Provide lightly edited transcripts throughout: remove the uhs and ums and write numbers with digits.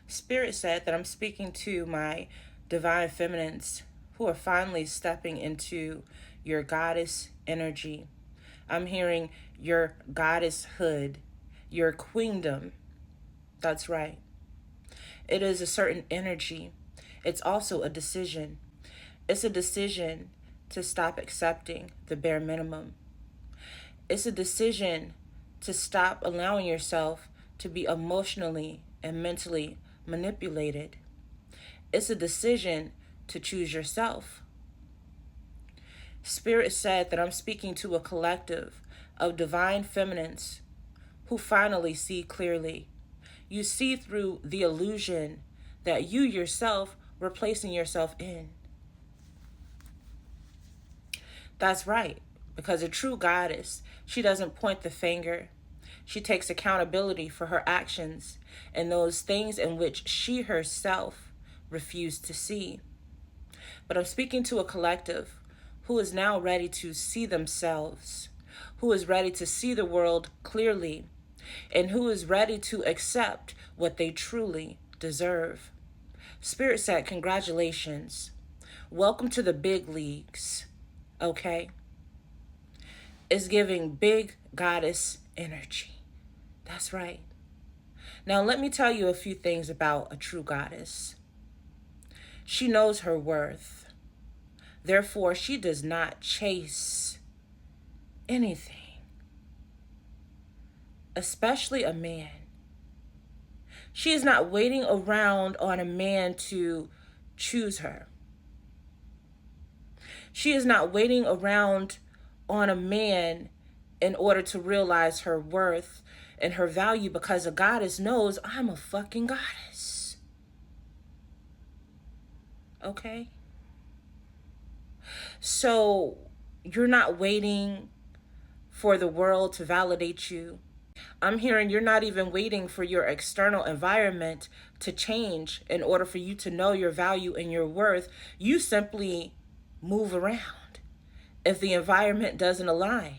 Spirit said that I'm speaking to my divine feminines who are finally stepping into your goddess energy. I'm hearing your goddesshood, your queendom. That's right. It is a certain energy. It's also a decision. It's a decision to stop accepting the bare minimum. It's a decision to stop allowing yourself to be emotionally and mentally manipulated. It's a decision to choose yourself. Spirit said that I'm speaking to a collective of divine feminines who finally see clearly. You see through the illusion that you yourself were placing yourself in. That's right, because a true goddess, she doesn't point the finger. She takes accountability for her actions and those things in which she herself refused to see. But I'm speaking to a collective who is now ready to see themselves, who is ready to see the world clearly, and who is ready to accept what they truly deserve. Spirit said, congratulations. Welcome to the big leagues. Okay? It's giving big goddess energy. That's right. Now, let me tell you a few things about a true goddess. She knows her worth. Therefore, she does not chase anything, especially a man. She is not waiting around on a man to choose her. She is not waiting around on a man in order to realize her worth and her value, because a goddess knows I'm a fucking goddess. Okay? So you're not waiting for the world to validate you. I'm hearing you're not even waiting for your external environment to change in order for you to know your value and your worth. You simply move around. If the environment doesn't align,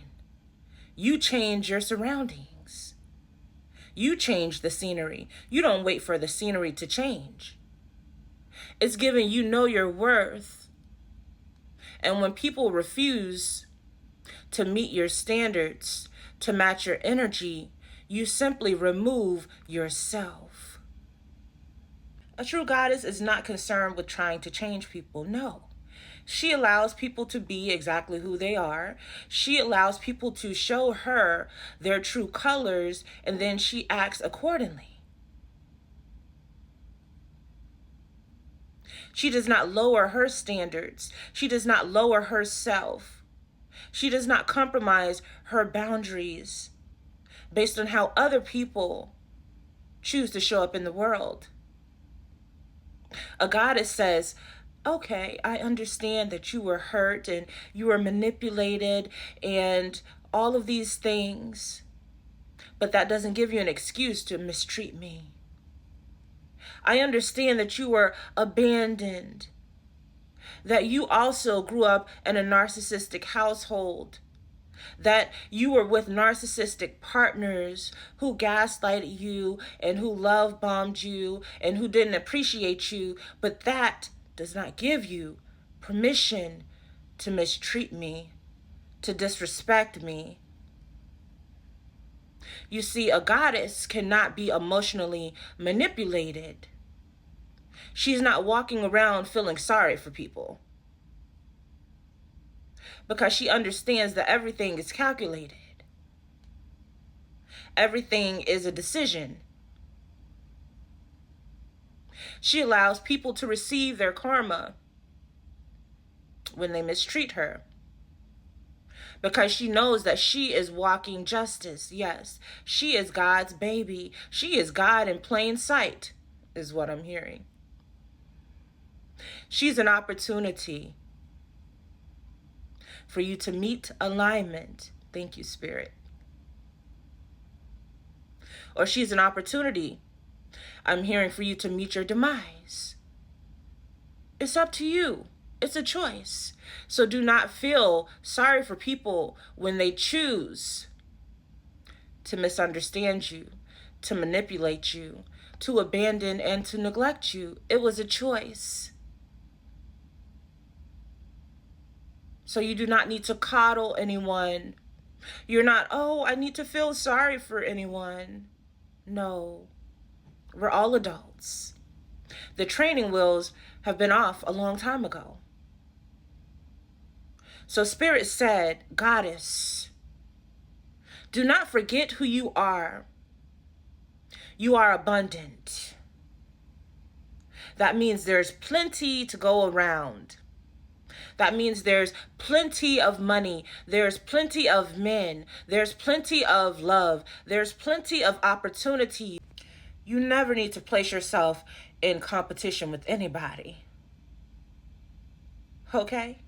you change your surroundings. You change the scenery. You don't wait for the scenery to change. It's giving you know your worth. And when people refuse to meet your standards, to match your energy, you simply remove yourself. A true goddess is not concerned with trying to change people. No. She allows people to be exactly who they are. She allows people to show her their true colors, and then she acts accordingly. She does not lower her standards. She does not lower herself. She does not compromise her boundaries based on how other people choose to show up in the world. A goddess says, okay, I understand that you were hurt and you were manipulated and all of these things, but that doesn't give you an excuse to mistreat me. I understand that you were abandoned, that you also grew up in a narcissistic household, that you were with narcissistic partners who gaslighted you and who love bombed you and who didn't appreciate you, but that does not give you permission to mistreat me, to disrespect me. You see, a goddess cannot be emotionally manipulated. She's not walking around feeling sorry for people, because she understands that everything is calculated. Everything is a decision. She allows people to receive their karma when they mistreat her, because she knows that she is walking justice. Yes, she is God's baby. She is God in plain sight, is what I'm hearing. She's an opportunity for you to meet alignment. Thank you, Spirit. Or she's an opportunity, I'm hearing, for you to meet your demise. It's up to you. It's a choice. So do not feel sorry for people when they choose to misunderstand you, to manipulate you, to abandon and to neglect you. It was a choice. So you do not need to coddle anyone. You're not, oh, I need to feel sorry for anyone. No, we're all adults. The training wheels have been off a long time ago. So Spirit said, Goddess, do not forget who you are. You are abundant. That means there's plenty to go around. That means there's plenty of money. There's plenty of men. There's plenty of love. There's plenty of opportunity. You never need to place yourself in competition with anybody. Okay?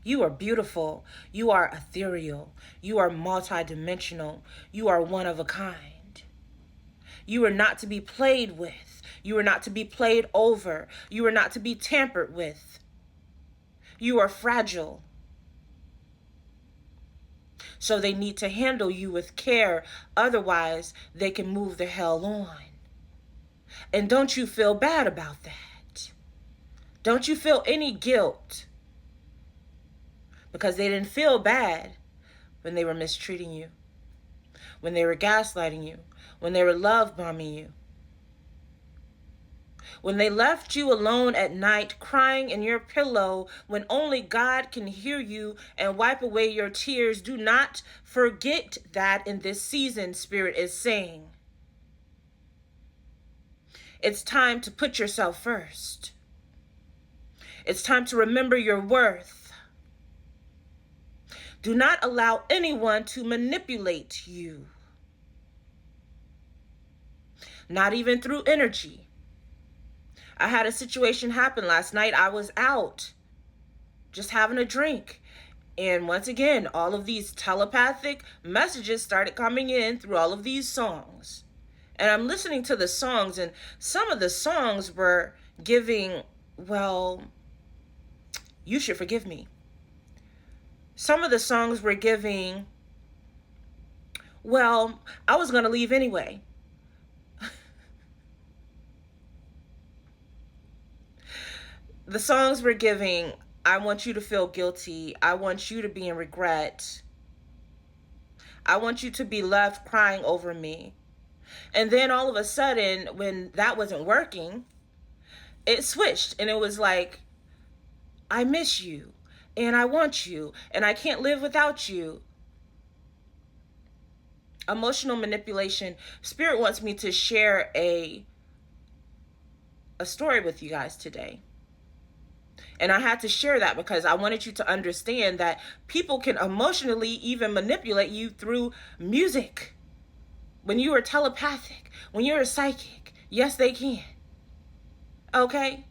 You are beautiful. You are ethereal. You are multidimensional. You are one of a kind. You are not to be played with. You are not to be played over. You are not to be tampered with. You are fragile. So they need to handle you with care. Otherwise, they can move the hell on. And don't you feel bad about that. Don't you feel any guilt. Because they didn't feel bad when they were mistreating you. When they were gaslighting you. When they were love bombing you. When they left you alone at night, crying in your pillow, when only God can hear you and wipe away your tears. Do not forget that in this season, Spirit is saying. It's time to put yourself first. It's time to remember your worth. Do not allow anyone to manipulate you. Not even through energy. I had a situation happen last night. I was out just having a drink. And once again, all of these telepathic messages started coming in through all of these songs. And I'm listening to the songs, and some of the songs were giving, well, you should forgive me. Some of the songs were giving, well, I was going to leave anyway. The songs were giving, I want you to feel guilty. I want you to be in regret. I want you to be left crying over me. And then all of a sudden, when that wasn't working, it switched. And it was like, I miss you. And I want you. And I can't live without you. Emotional manipulation. Spirit wants me to share a story with you guys today. And I had to share that because I wanted you to understand that people can emotionally even manipulate you through music. When you are telepathic, when you're a psychic, yes, they can. Okay?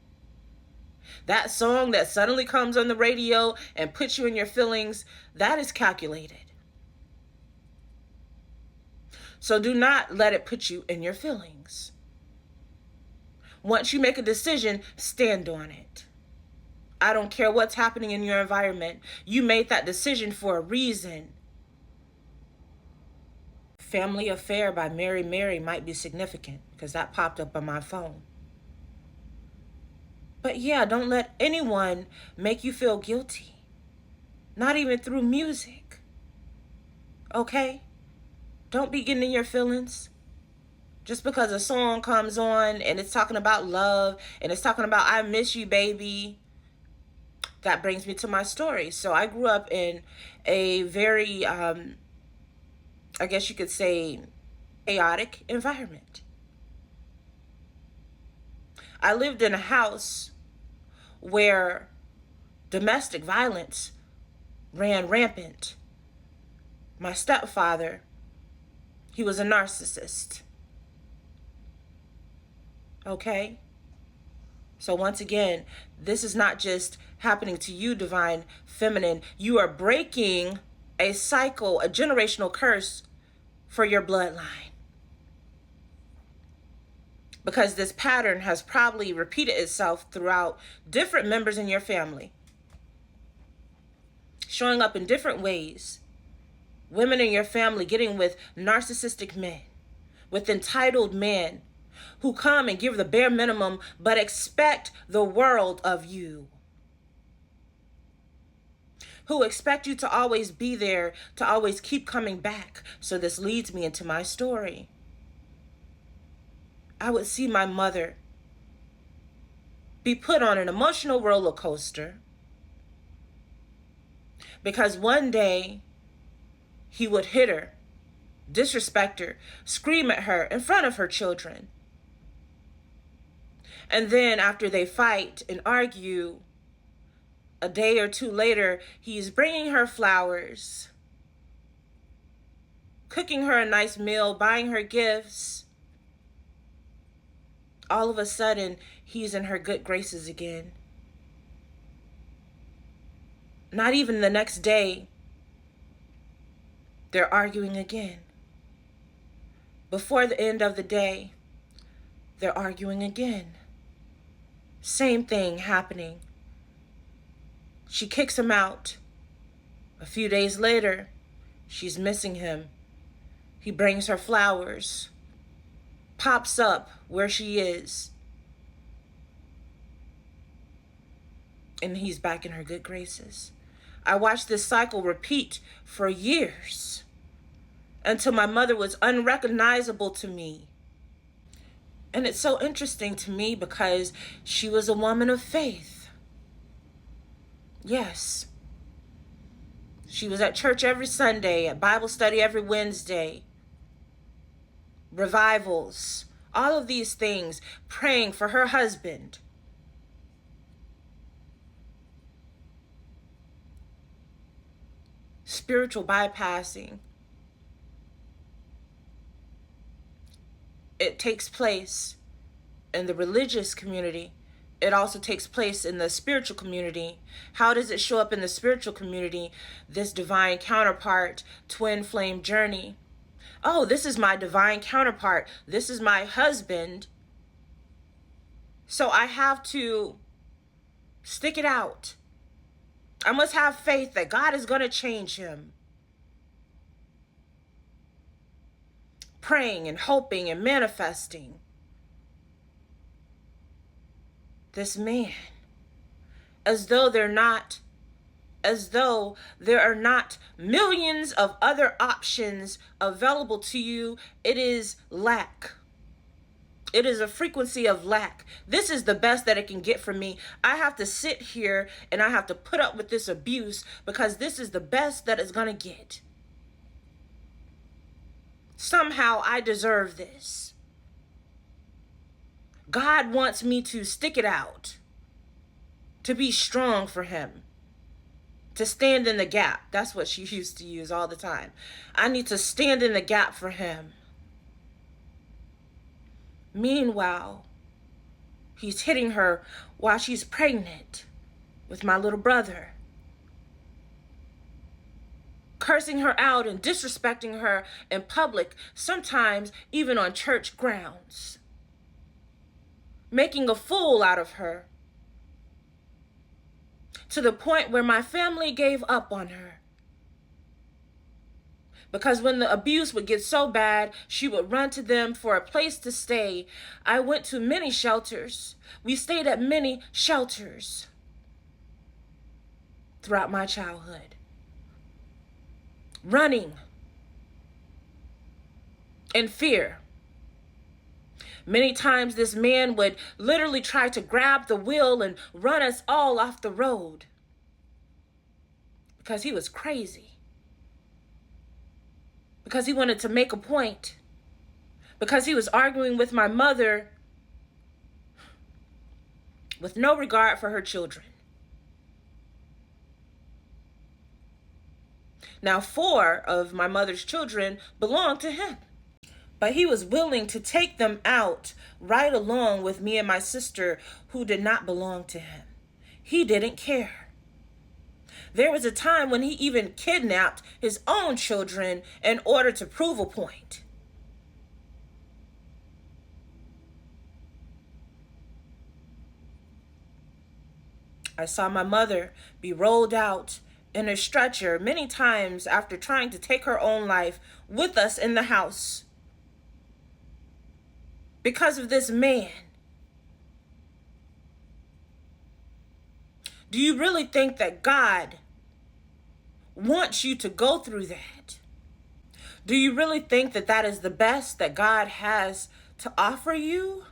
That song that suddenly comes on the radio and puts you in your feelings, that is calculated. So do not let it put you in your feelings. Once you make a decision, stand on it. I don't care what's happening in your environment. You made that decision for a reason. Family Affair by Mary Mary might be significant because that popped up on my phone. But yeah, don't let anyone make you feel guilty. Not even through music. Okay? Don't be getting in your feelings. Just because a song comes on and it's talking about love and it's talking about I miss you, baby. That brings me to my story. So I grew up in a very, I guess you could say, chaotic environment. I lived in a house where domestic violence ran rampant. My stepfather, he was a narcissist. Okay? So once again, this is not just happening to you, divine feminine. You are breaking a cycle, a generational curse for your bloodline. Because this pattern has probably repeated itself throughout different members in your family. Showing up in different ways. Women in your family getting with narcissistic men, with entitled men who come and give the bare minimum but expect the world of you, who expect you to always be there, to always keep coming back. So this leads me into my story. I would see my mother be put on an emotional roller coaster because one day he would hit her, disrespect her, scream at her in front of her children. And then after they fight and argue, a day or two later, he's bringing her flowers, cooking her a nice meal, buying her gifts. All of a sudden, he's in her good graces again. Not even the next day, they're arguing again. Before the end of the day, they're arguing again. Same thing happening. She kicks him out. A few days later, she's missing him. He brings her flowers, pops up where she is, and he's back in her good graces. I watched this cycle repeat for years until my mother was unrecognizable to me. And it's so interesting to me because she was a woman of faith. Yes. She was at church every Sunday, at Bible study every Wednesday, revivals, all of these things, praying for her husband. Spiritual bypassing. It takes place in the religious community. It also takes place in the spiritual community. How does it show up in the spiritual community? This divine counterpart, twin flame journey. Oh, this is my divine counterpart. This is my husband. So I have to stick it out. I must have faith that God is going to change him. Praying and hoping and manifesting. This man, as though there are not millions of other options available to you. It is lack. It is a frequency of lack. This is the best that it can get from me. I have to sit here and I have to put up with this abuse because this is the best that it's going to get. Somehow I deserve this. God wants me to stick it out, to be strong for him, to stand in the gap. That's what she used to use all the time. I need to stand in the gap for him. Meanwhile, he's hitting her while she's pregnant with my little brother, cursing her out and disrespecting her in public, sometimes even on church grounds, making a fool out of her, to the point where my family gave up on her. Because when the abuse would get so bad, she would run to them for a place to stay. I went to many shelters. We stayed at many shelters throughout my childhood. Running in fear. Many times this man would literally try to grab the wheel and run us all off the road because he was crazy. Because he wanted to make a point. Because he was arguing with my mother with no regard for her children. Now, 4 of my mother's children belonged to him. But he was willing to take them out right along with me and my sister who did not belong to him. He didn't care. There was a time when he even kidnapped his own children in order to prove a point. I saw my mother be rolled out in a stretcher many times after trying to take her own life with us in the house, because of this man. Do you really think that God wants you to go through that? Do you really think that that is the best that God has to offer you?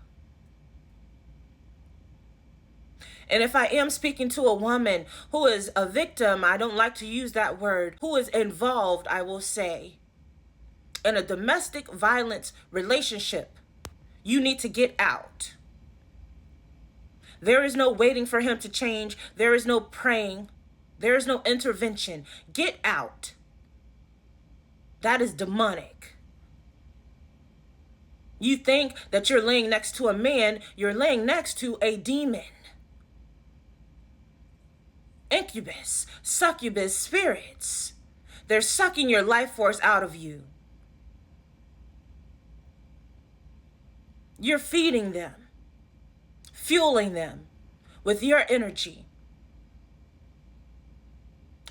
And if I am speaking to a woman who is a victim, I don't like to use that word, who is involved, I will say, in a domestic violence relationship, you need to get out. There is no waiting for him to change. There is no praying. There is no intervention. Get out. That is demonic. You think that you're laying next to a man, you're laying next to a demon. Incubus, succubus spirits. They're sucking your life force out of you. You're feeding them, fueling them with your energy.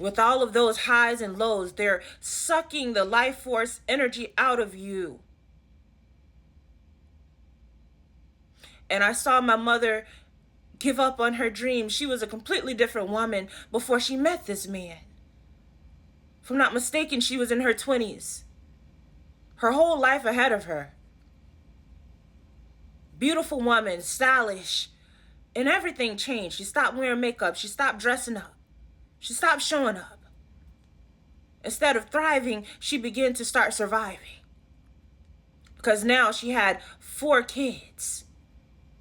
With all of those highs and lows, they're sucking the life force energy out of you. And I saw my mother give up on her dream. She was a completely different woman before she met this man. If I'm not mistaken, she was in her 20s. Her whole life ahead of her. Beautiful woman, stylish, and everything changed. She stopped wearing makeup. She stopped dressing up. She stopped showing up. Instead of thriving, she began to start surviving. Because now she had 4 kids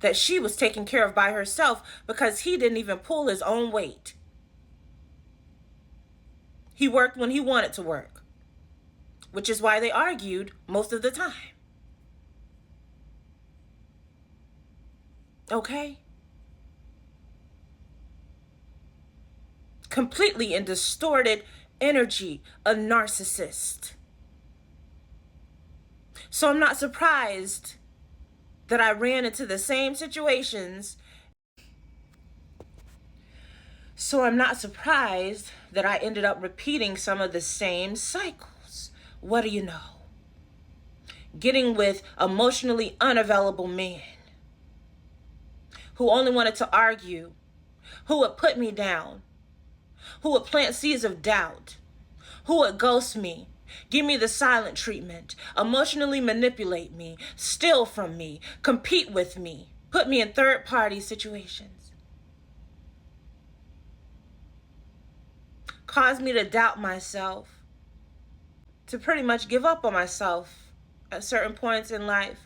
that she was taking care of by herself because he didn't even pull his own weight. He worked when he wanted to work, which is why they argued most of the time. Okay? Completely in distorted energy, a narcissist. So I'm not surprised that I ran into the same situations. So I'm not surprised that I ended up repeating some of the same cycles. What do you know? Getting with emotionally unavailable men who only wanted to argue, who would put me down, who would plant seeds of doubt, who would ghost me, give me the silent treatment, emotionally manipulate me, steal from me, compete with me, put me in third-party situations, cause me to doubt myself, to pretty much give up on myself at certain points in life,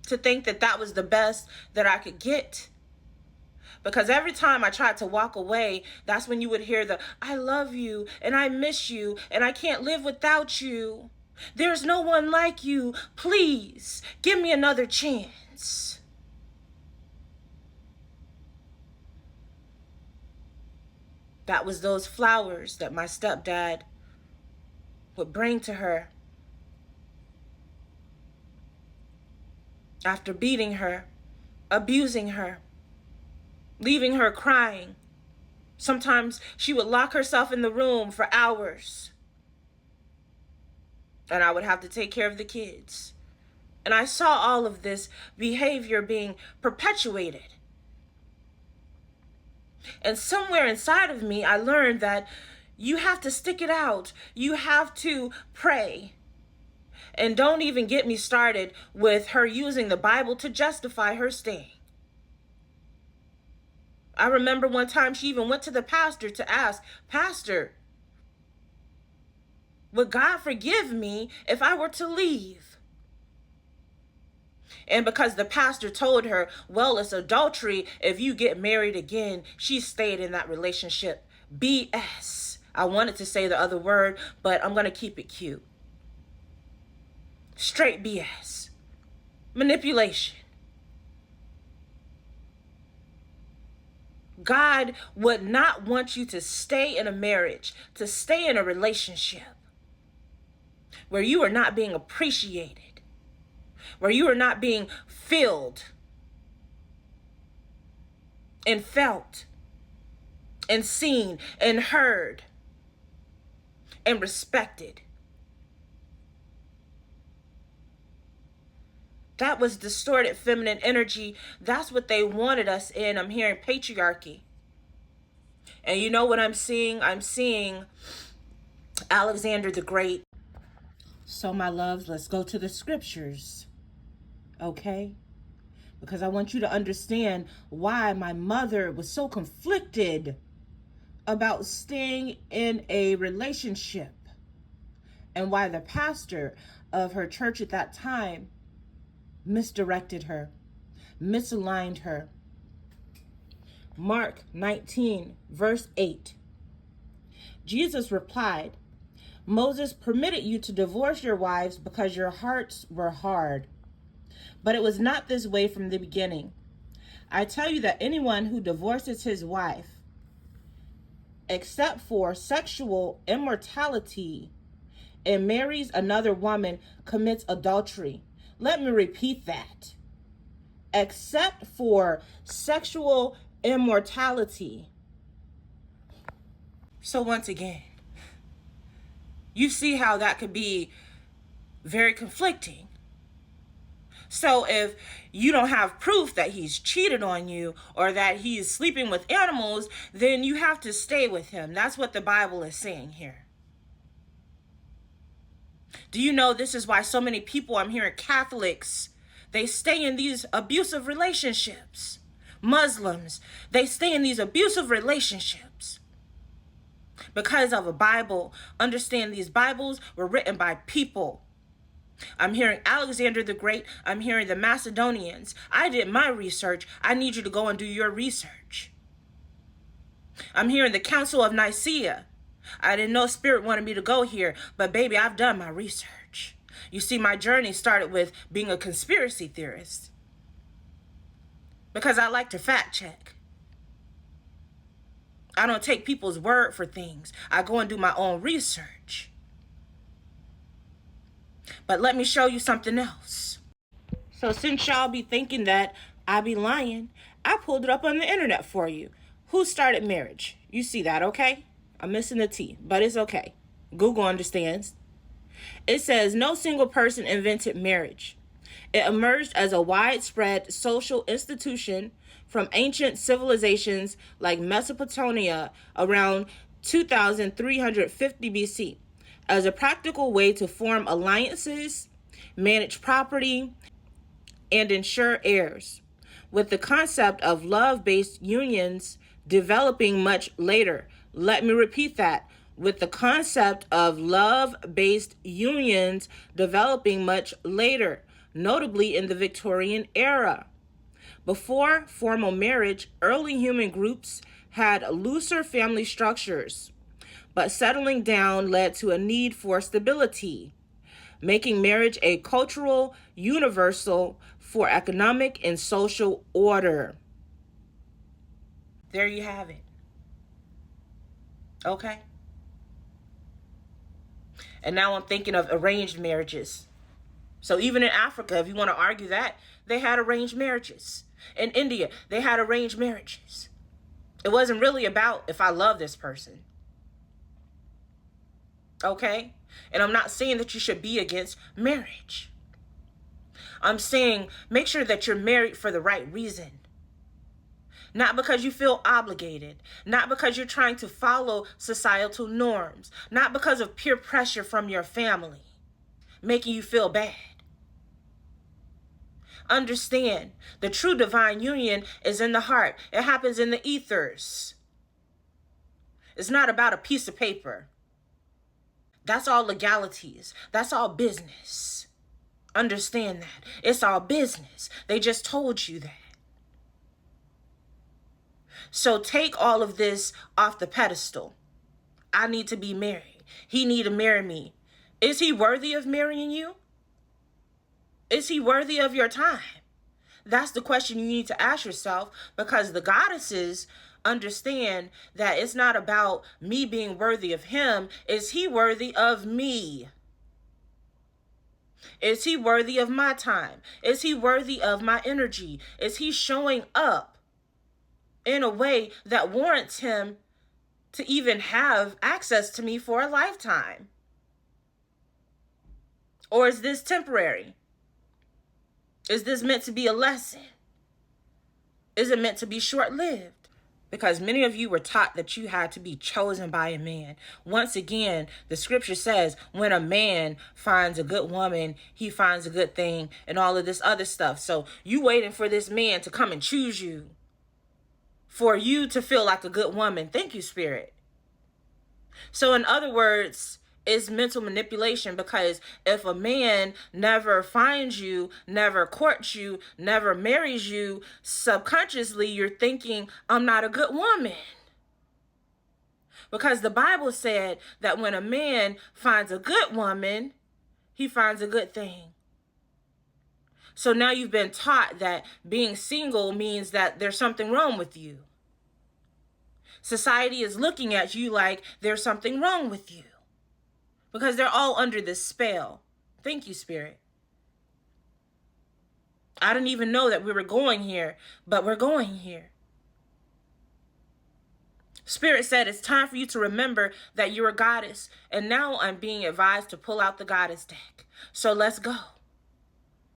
to think that that was the best that I could get. Because every time I tried to walk away, that's when you would hear the, I love you, and I miss you, and I can't live without you. There's no one like you. Please, give me another chance. That was those flowers that my stepdad would bring to her after beating her, abusing her, leaving her crying. Sometimes she would lock herself in the room for hours, and I would have to take care of the kids. And I saw all of this behavior being perpetuated. And somewhere inside of me, I learned that you have to stick it out. You have to pray. And don't even get me started with her using the Bible to justify her staying. I remember one time she even went to the pastor to ask, Pastor, would God forgive me if I were to leave? And because the pastor told her, well, it's adultery if you get married again, she stayed in that relationship. BS. I wanted to say the other word, but I'm going to keep it cute. Straight BS. Manipulation. God would not want you to stay in a marriage, to stay in a relationship where you are not being appreciated, where you are not being filled and felt and seen and heard and respected. That was distorted feminine energy. That's what they wanted us in. I'm hearing patriarchy. And you know what I'm seeing? I'm seeing Alexander the Great. So, my loves, let's go to the scriptures. Okay? Because I want you to understand why my mother was so conflicted about staying in a relationship, and why the pastor of her church at that time misdirected her, misaligned her. Mark 19, verse 8. Jesus replied, Moses permitted you to divorce your wives because your hearts were hard. But it was not this way from the beginning. I tell you that anyone who divorces his wife, except for sexual immorality, and marries another woman, commits adultery. Let me repeat that. Except for sexual immorality. So once again, you see how that could be very conflicting. So if you don't have proof that he's cheated on you or that he's sleeping with animals, then you have to stay with him. That's what the Bible is saying here. Do you know this is why so many people, I'm hearing Catholics, they stay in these abusive relationships. Muslims, they stay in these abusive relationships because of a Bible. Understand, these Bibles were written by people. I'm hearing Alexander the Great. I'm hearing the Macedonians. I did my research. I need you to go and do your research. I'm hearing the Council of Nicaea. I didn't know Spirit wanted me to go here, but baby, I've done my research. You see, my journey started with being a conspiracy theorist because I like to fact check. I don't take people's word for things. I go and do my own research. But let me show you something else. So since y'all be thinking that I be lying, I pulled it up on the internet for you. Who started marriage? You see that, okay? I'm missing the T, but it's okay. Google understands. It says no single person invented marriage. It emerged as a widespread social institution from ancient civilizations like Mesopotamia around 2350 BC as a practical way to form alliances, manage property, and ensure heirs, with the concept of love-based unions developing much later. Let me repeat that. With the concept of love-based unions developing much later, notably in the Victorian era. Before formal marriage, early human groups had looser family structures, but settling down led to a need for stability, making marriage a cultural universal for economic and social order. There you have it. Okay? And now I'm thinking of arranged marriages. So even in Africa, if you want to argue that, they had arranged marriages. In India, they had arranged marriages. It wasn't really about if I love this person. Okay? And I'm not saying that you should be against marriage. I'm saying make sure that you're married for the right reason. Not because you feel obligated. Not because you're trying to follow societal norms. Not because of peer pressure from your family making you feel bad. Understand, the true divine union is in the heart. It happens in the ethers. It's not about a piece of paper. That's all legalities. That's all business. Understand that. It's all business. They just told you that. So take all of this off the pedestal. I need to be married. He need to marry me. Is he worthy of marrying you? Is he worthy of your time? That's the question you need to ask yourself, because the goddesses understand that it's not about me being worthy of him. Is he worthy of me? Is he worthy of my time? Is he worthy of my energy? Is he showing up in a way that warrants him to even have access to me for a lifetime? Or is this temporary? Is this meant to be a lesson? Is it meant to be short-lived? Because many of you were taught that you had to be chosen by a man. Once again, the scripture says when a man finds a good woman, he finds a good thing and all of this other stuff. So you waiting for this man to come and choose you for you to feel like a good woman. Thank you, Spirit. So in other words, it's mental manipulation, because if a man never finds you, never courts you, never marries you, subconsciously you're thinking, I'm not a good woman. Because the Bible said that when a man finds a good woman, he finds a good thing. So now you've been taught that being single means that there's something wrong with you. Society is looking at you like there's something wrong with you, because they're all under this spell. Thank you, Spirit. I didn't even know that we were going here, but we're going here. Spirit said it's time for you to remember that you're a goddess. And now I'm being advised to pull out the goddess deck. So let's go.